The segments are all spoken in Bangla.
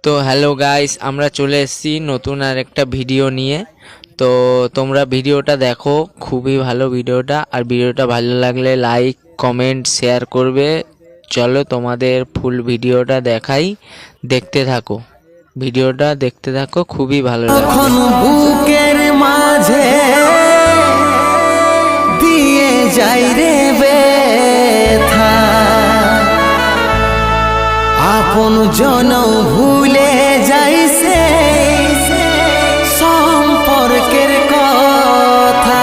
তো হ্যালো গাইস, আমরা চলে এসেছি নতুন আর একটা ভিডিও নিয়ে। তো তোমরা ভিডিওটা দেখো, খুবই ভালো ভিডিওটা। আর ভিডিওটা ভালো লাগলে লাইক কমেন্ট শেয়ার করবে। চলো তোমাদের ফুল ভিডিওটা দেখাই, দেখতে থাকো। ভিডিওটা দেখতে থাকো, খুবই ভালো লাগবে। বুকের মাঝে দিয়ে যাই রে ব্যথা, আপন জন ভুলে যাইছে সম্পর্কের কথা।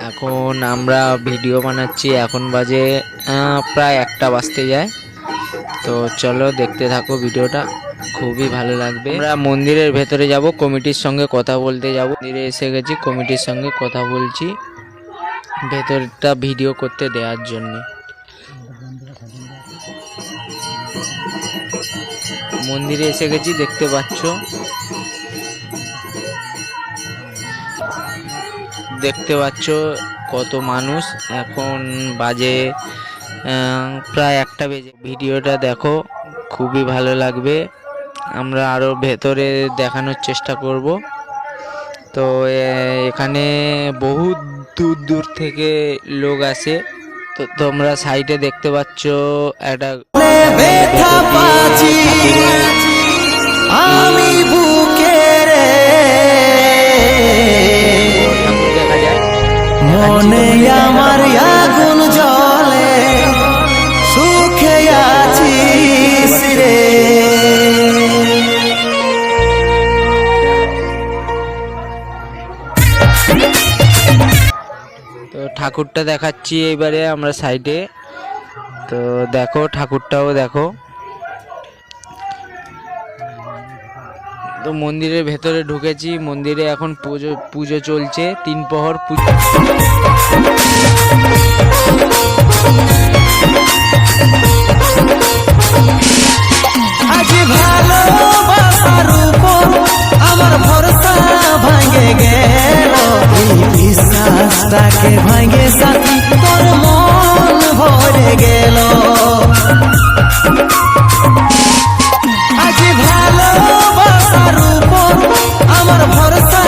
এখন আমরা ভিডিও বানাচ্ছি, এখন বাজে প্রায় 1টা বাজতে যায়। তো চলো দেখতে থাকো ভিডিওটা, খুবই ভালো লাগবে। আমরা মন্দিরের ভেতরে যাব, কমিটির সঙ্গে কথা বলতে যাব। মন্দিরে এসে গেছি, কমিটির সঙ্গে কথা বলছি ভেতরটা ভিডিও করতে দেওয়ার জন্য। মন্দিরে এসে গেছি, দেখতে পাচ্ছ, কত মানুষ। এখন বাজে প্রায় 1টা বেজে। ভিডিওটা দেখো, খুবই ভালো লাগবে। আমরা আরো ভেতরে দেখানোর চেষ্টা করব। তো এখানে বহুত দূর দূর থেকে লোক আসে। তো তোমরা সাইডে দেখতে পাচ্ছ একটা ব্যথা পাচ্ছি আমি বুকের, দেখা যায়। মনে আমার আগুন জ্বলে, সুখে আছিস রে। তো ঠাকুরটা দেখাচ্ছি এইবারে আমরা সাইডে। তো দেখো, ঠাকুরটাও দেখো। তো মন্দিরের ভেতরে ঢুকেছি, মন্দিরে এখন পুজো চলছে, 3 প্রহর পুজো। আজ ভালোবাসার উপর আমার ভরসা ভাঙে গেল, বিশ্বাসটাকে ভাঙে সাথী তোর মন ভরে গেল। আজ ভালোবাসার উপর আমার ভরসা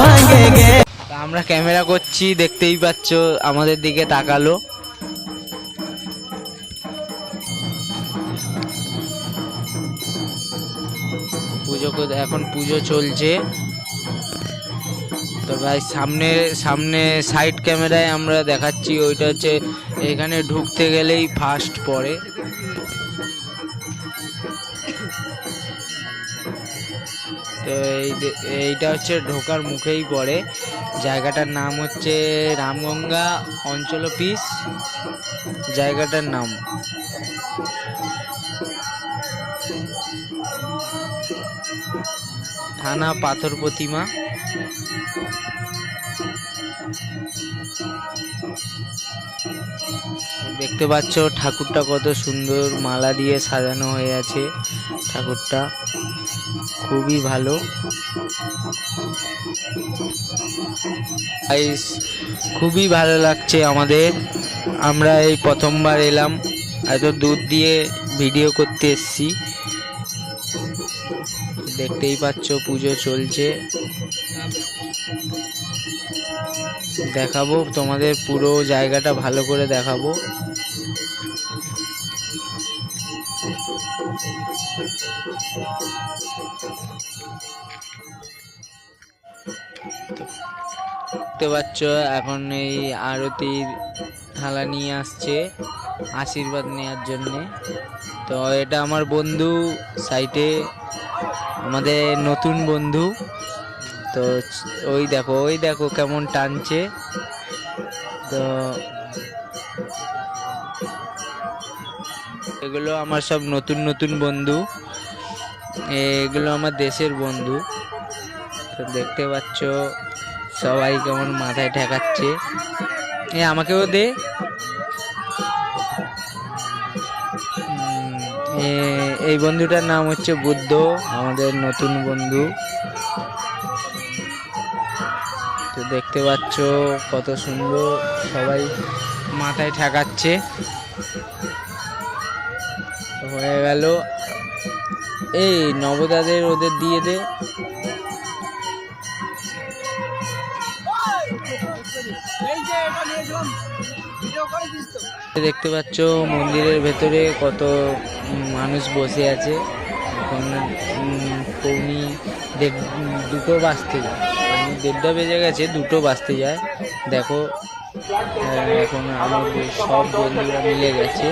ভাঙে গেল। আমরা ক্যামেরা করছি, দেখতেই পাচ্ছ, আমাদের দিকে তাকালো। এখন পুজো চলছে। তো ভাই সামনে সামনে সাইড ক্যামেরায় আমরা দেখাচ্ছি, ওইটা হচ্ছে এখানে ঢুকতে গেলেই ফার্স্ট পড়ে। তো এইটা হচ্ছে ঢোকার মুখেই পড়ে। জায়গাটার নাম হচ্ছে রামগঙ্গা অঞ্চল অফিস, জায়গাটার নাম। থানা পাথর প্রতিমা। দেখতে পাচ্ছ ঠাকুরটা কত সুন্দর মালা দিয়ে সাজানো হয়ে আছে। ঠাকুরটা খুবই ভালো। খুবই ভালো লাগছে আমাদের। আমরা এই প্রথমবার এলাম, এত দূর দিয়ে ভিডিও করতে এসেছি। দেখতেই পাচ্ছ পুজো চলছে। দেখাবো তোমাদের পুরো জায়গাটা ভালো করে দেখাবো। দেখতে পাচ্ছ এখন এই আরতির থালা নিয়ে আসছে আশীর্বাদ নেওয়ার জন্যে। তো এটা আমার বন্ধু সাইটে, আমাদের নতুন বন্ধু। তো ওই দেখো কেমন টানছে। তো এগুলো আমার সব নতুন নতুন বন্ধু। এগুলো আমার দেশের বন্ধু। তো দেখতে পাচ্ছ সবাই কেমন মাথায় ঠেকাচ্ছে। আমাকেও দে। এই বন্ধুটার নাম হচ্ছে বুদ্ধ, আমাদের নতুন বন্ধু। তো দেখতে পাচ্ছ কত সুন্দর সবাই মাথায় ঠেকাচ্ছে। হয়ে গেল। এই নবদাদের ওদের দিয়ে দে। দেখতে পাচ্ছ মন্দিরের ভেতরে কত মানুষ বসে আছে। এখন পৌনি দুটো বাজতে যায়, 1:30 বেজে গেছে, 2টো বাজতে যায়। দেখো এখন আমাদের সব বন্ধুরা মিলে গেছে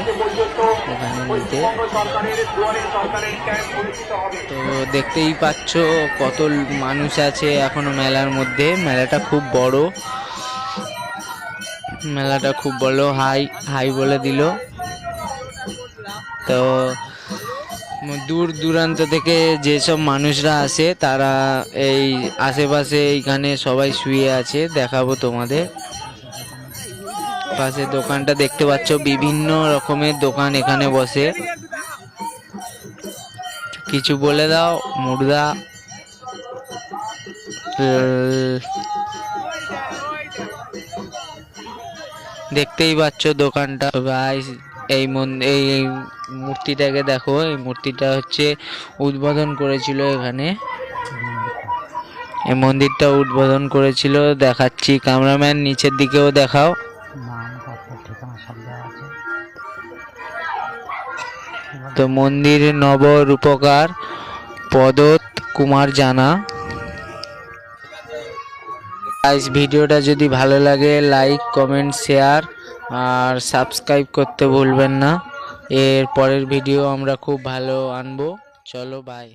এখানে নিতে। তো দেখতেই পাচ্ছ কত মানুষ আছে এখনো মেলার মধ্যে। মেলাটা খুব বড়, মেলাটা খুব বড়। হাই হাই বলে দিল। তো দূর দূরান্ত থেকে যেসব মানুষরা আসে তারা এই আশেপাশে এইখানে সবাই শুয়ে আছে। দেখাবো তোমাদের। পাশে দোকানটা দেখতে পাচ্ছ, বিভিন্ন রকমের দোকান এখানে বসে। কিছু বলে দাও মুর্দা। দেখতেই পাচ্ছ দোকানটা। গাইস এই মূর্তিটাকে দেখো। এই মূর্তিটা হচ্ছে উদ্বোধন করেছিল এখানে, এই মন্দিরটা উদ্বোধন করেছিল। দেখাচ্ছি, ক্যামেরাম্যান নিচের দিকেও দেখাও। তো মন্দির নবরূপকার পদত কুমার জানা। গাইস ভিডিওটা যদি ভালো লাগে লাইক কমেন্ট শেয়ার আর সাবস্ক্রাইব করতে ভুলবেন না। এর পরের ভিডিও আমরা খুব ভালো আনবো। চলো বাই।